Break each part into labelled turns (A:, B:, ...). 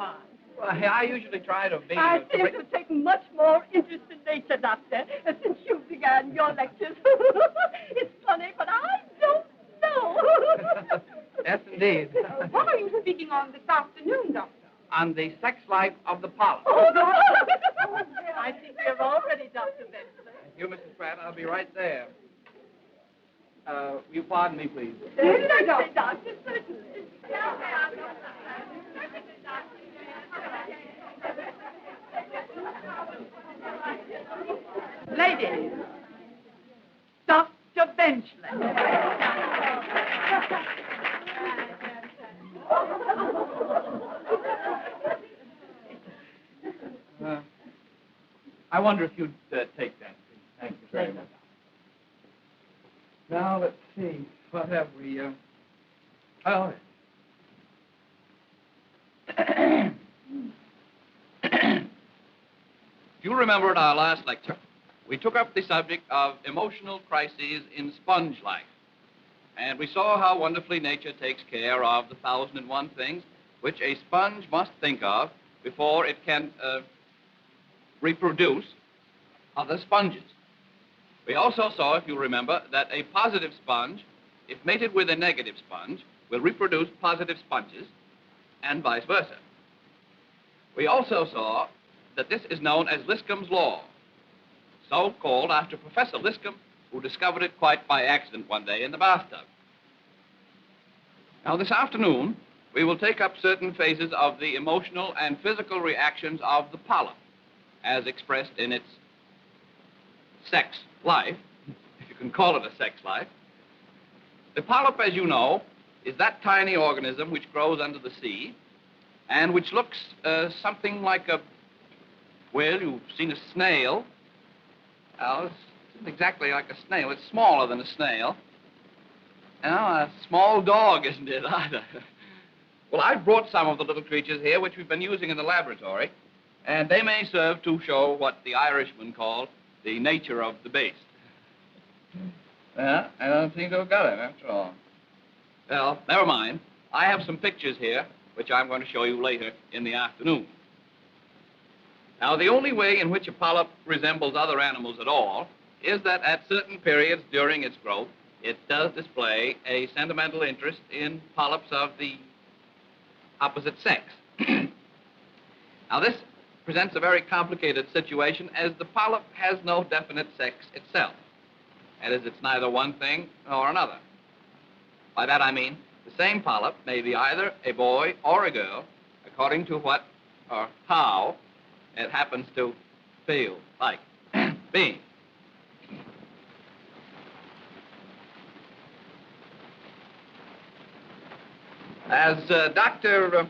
A: mind.
B: Well, I usually try to be...
A: I seem to take much more interest in nature, Doctor, since you began your lectures. It's funny, but I don't know.
B: Yes, indeed.
C: What are you speaking on this afternoon, Doctor?
B: On the sex life of the polyp.
A: Oh, God. I think we are all ready, Dr. Benson.
B: Thank you, Mrs. Pratt. I'll be right there. Will you pardon me, please?
A: Certainly, Doctor, certainly. Ladies, Dr. Benchley.
B: I wonder if you'd take that, please. Thank you very much. Now, let's see. What have we... Oh.
D: If you remember at our last lecture, we took up the subject of emotional crises in sponge life. And we saw how wonderfully nature takes care of the 1,001 things which a sponge must think of before it can reproduce other sponges. We also saw, if you remember, that a positive sponge, if mated with a negative sponge, will reproduce positive sponges, and vice versa. We also saw that this is known as Liscombe's law, so called after Professor Liscombe, who discovered it quite by accident one day in the bathtub. Now, this afternoon, we will take up certain phases of the emotional and physical reactions of the polyp, as expressed in its sex life, if you can call it a sex life. The polyp, as you know, is that tiny organism which grows under the sea and which looks something like a, well, you've seen a snail. Well, it's not exactly like a snail. It's smaller than a snail. Now, a small dog, isn't it, either? Well, I've brought some of the little creatures here which we've been using in the laboratory, and they may serve to show what the Irishman called the nature of the beast. Yeah, I don't seem to have got him, after all. Well, never mind. I have some pictures here, which I'm going to show you later in the afternoon. Now, the only way in which a polyp resembles other animals at all is that at certain periods during its growth, it does display a sentimental interest in polyps of the opposite sex. Now, this presents a very complicated situation, as the polyp has no definite sex itself. That is, it's neither one thing nor another. By that I mean the same polyp may be either a boy or a girl, according to what or how it happens to feel like being. As Dr.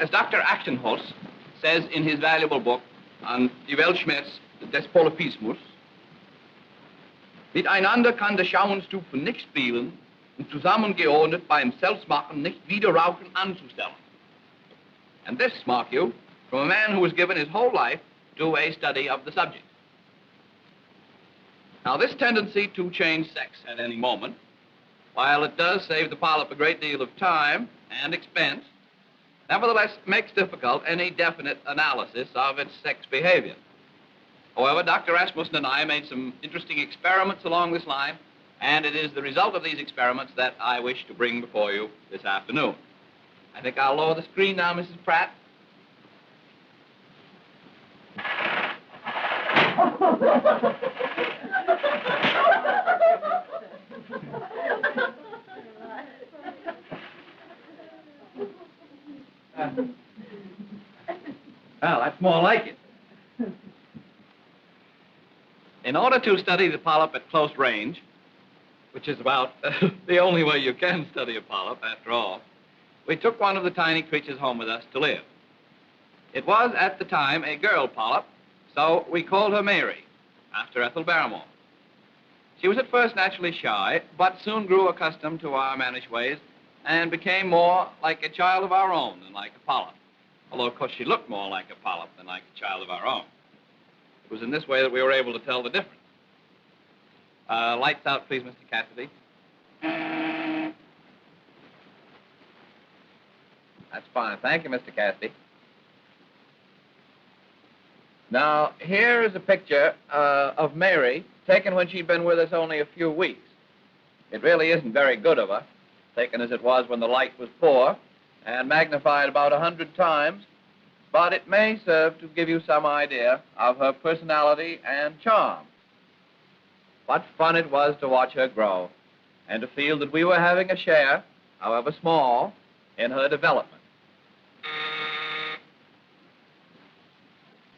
D: Achtenholz says in his valuable book on die Weltschmerz des Polypismus, miteinander kann der Schauenstupfen nicht spielen und zusammengeordnet beim Selbstmachen nicht wieder Rauchen anzustellen. And this, mark you, from a man who has given his whole life to a study of the subject. Now, this tendency to change sex at any moment, while it does save the polyp a great deal of time and expense, nevertheless makes difficult any definite analysis of its sex behavior. However, Dr. Rasmussen and I made some interesting experiments along this line, and it is the result of these experiments that I wish to bring before you this afternoon. I think I'll lower the screen now, Mrs. Pratt. Well, that's more like it. In order to study the polyp at close range, which is about the only way you can study a polyp, after all, we took one of the tiny creatures home with us to live. It was, at the time, a girl polyp, so we called her Mary, after Ethel Barrymore. She was at first naturally shy, but soon grew accustomed to our mannish ways and became more like a child of our own than like a polyp. Although, of course, she looked more like a polyp than like a child of our own. It was in this way that we were able to tell the difference. Lights out, please, Mr. Cassidy.
B: That's fine. Thank you, Mr. Cassidy. Now, here is a picture of Mary taken when she'd been with us only a few weeks. It really isn't very good of her, taken as it was when the light was poor and magnified about 100 times, but it may serve to give you some idea of her personality and charm. What fun it was to watch her grow and to feel that we were having a share, however small, in her development.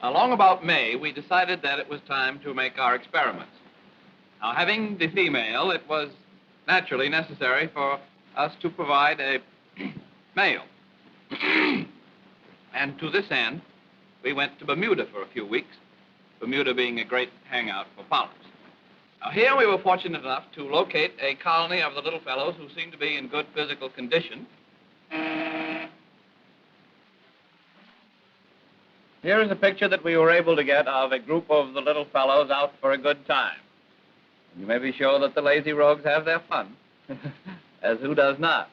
D: Along about May, we decided that it was time to make our experiments. Now, having the female, it was naturally necessary for us to provide a male. And to this end, we went to Bermuda for a few weeks, Bermuda being a great hangout for polyps. Now, here we were fortunate enough to locate a colony of the little fellows who seemed to be in good physical condition.
B: Here is a picture that we were able to get of a group of the little fellows out for a good time. You may be sure that the lazy rogues have their fun, as who does not?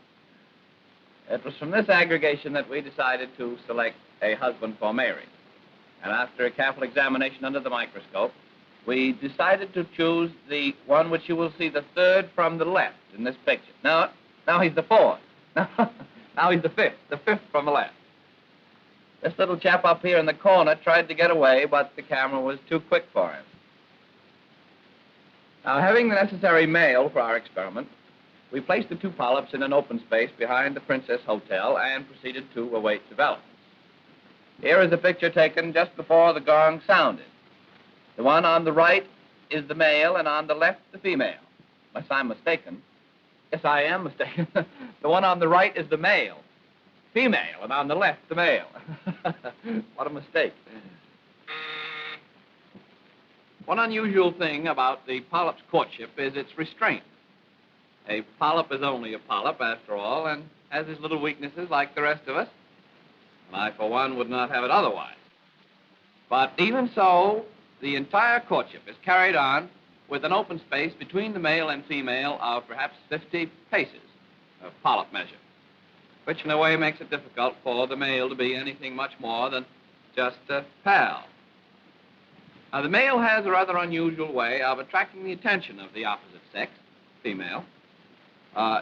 B: It was from this aggregation that we decided to select a husband for Mary. And after a careful examination under the microscope, we decided to choose the one which you will see the third from the left in this picture. Now he's the fourth. Now he's the fifth from the left. This little chap up here in the corner tried to get away, but the camera was too quick for him. Now, having the necessary male for our experiment, we placed the two polyps in an open space behind the Princess Hotel and proceeded to await developments. Here is a picture taken just before the gong sounded. The one on the right is the male, and on the left, the female. Unless I'm mistaken. Yes, I am mistaken. The one on the right is the male. Female, and on the left, the male. What a mistake.
D: One unusual thing about the polyp's courtship is its restraint. A polyp is only a polyp, after all, and has his little weaknesses like the rest of us. And I, for one, would not have it otherwise. But even so, the entire courtship is carried on with an open space between the male and female of perhaps 50 paces of polyp measure, which in a way makes it difficult for the male to be anything much more than just a pal. Now, the male has a rather unusual way of attracting the attention of the opposite sex, female.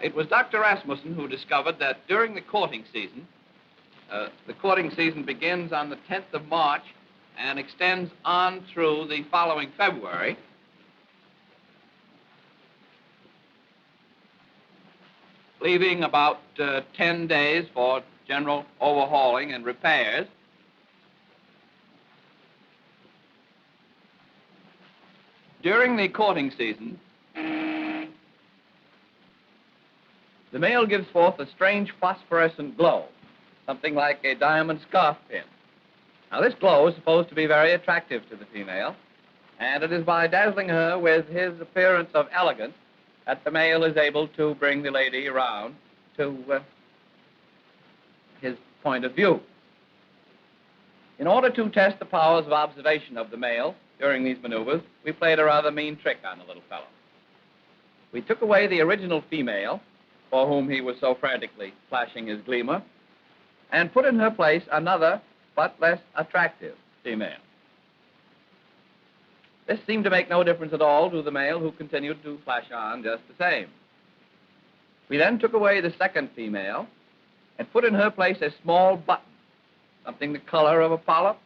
D: It was Dr. Rasmussen who discovered that during the courting season begins on the 10th of March and extends on through the following February. Leaving about 10 days for general overhauling and repairs. During the courting season, the male gives forth a strange phosphorescent glow, something like a diamond scarf pin. Now, this glow is supposed to be very attractive to the female, and it is by dazzling her with his appearance of elegance that the male is able to bring the lady around to his point of view. In order to test the powers of observation of the male during these maneuvers, we played a rather mean trick on the little fellow. We took away the original female, for whom he was so frantically flashing his gleamer, and put in her place another, but less attractive female. This seemed to make no difference at all to the male, who continued to flash on just the same. We then took away the second female and put in her place a small button, something the color of a polyp,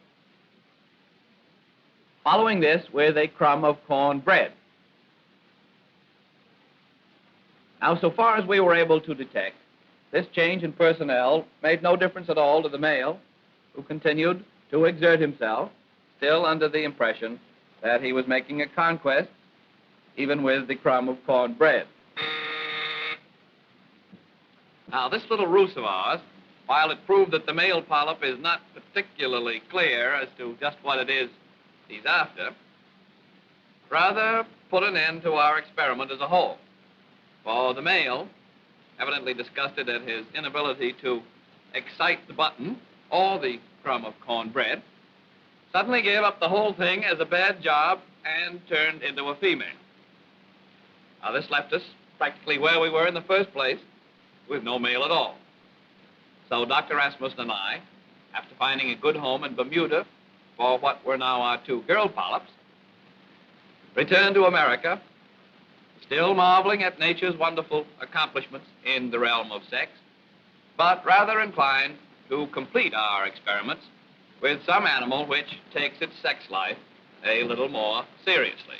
D: following this with a crumb of corn bread. Now, so far as we were able to detect, this change in personnel made no difference at all to the male, who continued to exert himself, still under the impression that he was making a conquest, even with the crumb of corn bread. Now, this little ruse of ours, while it proved that the male polyp is not particularly clear as to just what it is he's after, rather put an end to our experiment as a whole. For the male, evidently disgusted at his inability to excite the button or the crumb of corn bread, suddenly gave up the whole thing as a bad job and turned into a female. Now, this left us practically where we were in the first place, with no male at all. So Dr. Rasmussen and I, after finding a good home in Bermuda for what were now our 2 girl polyps, returned to America, still marveling at nature's wonderful accomplishments in the realm of sex, but rather inclined to complete our experiments with some animal which takes its sex life a little more seriously.